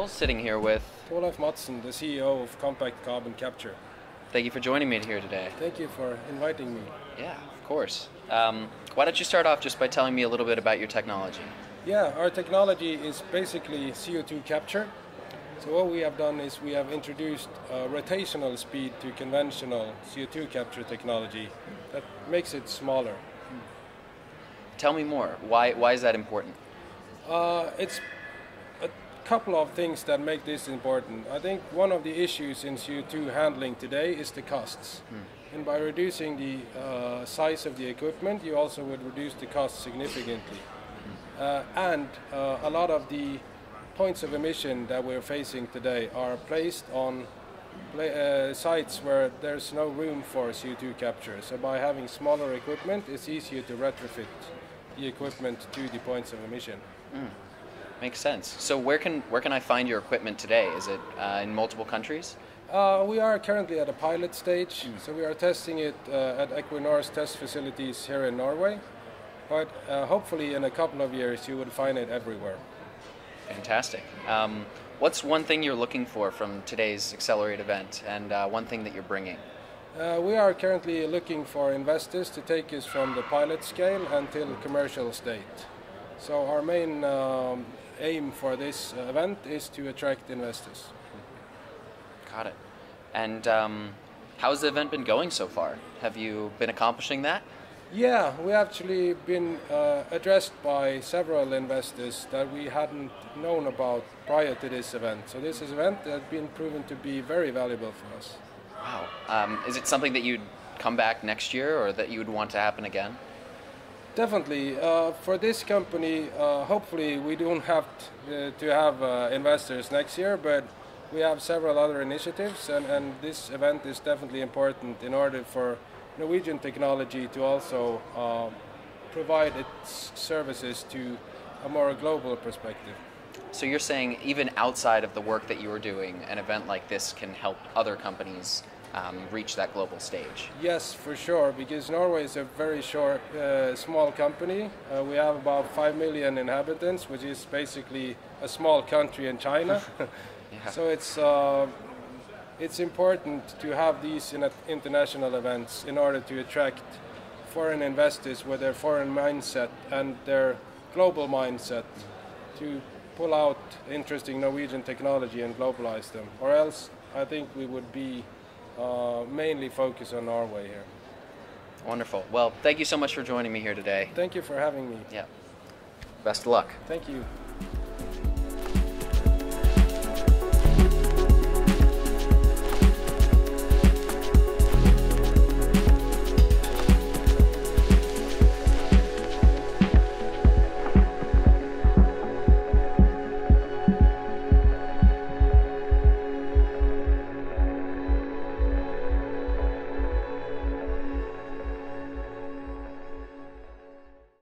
Materials, sitting here with... Olaf Madsen, the CEO of Compact Carbon Capture. Thank you for joining me here today. Thank you for inviting me. Yeah, of course. Why don't you start off just by telling me a little bit about your technology? Yeah, our technology is basically CO2 capture. So what we have done is we have introduced rotational speed to conventional CO2 capture technology that makes it smaller. Tell me more. Why is that important? It's a couple of things that make this important. I think one of the issues in CO2 handling today is the costs. And by reducing the size of the equipment, you also would reduce the cost significantly. And a lot of the points of emission that we're facing today are placed on sites where there's no room for CO2 capture. So by having smaller equipment, it's easier to retrofit the equipment to the points of emission. Makes sense. So where can I find your equipment today? Is it in multiple countries? We are currently at a pilot stage, so we are testing it at Equinor's test facilities here in Norway. But hopefully in a couple of years you will find it everywhere. Fantastic. What's one thing you're looking for from today's Accelerate event, and one thing that you're bringing? We are currently looking for investors to take us from the pilot scale until commercial state. So our main aim for this event is to attract investors. Got it. And how's the event been going so far? Have you been accomplishing that? Yeah, we actually been addressed by several investors that we hadn't known about prior to this event. So this event has been proven to be very valuable for us. Wow. Is it something that you'd come back next year, or that you would want to happen again? Definitely. For this company, hopefully we don't have to have investors next year, but we have several other initiatives, and this event is definitely important in order for Norwegian technology to also provide its services to a more global perspective. So you're saying even outside of the work that you are doing, an event like this can help other companies reach that global stage? Yes, for sure, because Norway is a very small company. We have about 5 million inhabitants, which is basically a small country in China. Yeah. So it's important to have these international events in order to attract foreign investors with their foreign mindset and their global mindset to pull out interesting Norwegian technology and globalize them. Or else I think we would be mainly focused on Norway here. Wonderful. Well, thank you so much for joining me here today. Thank you for having me. Yeah. Best of luck. Thank you.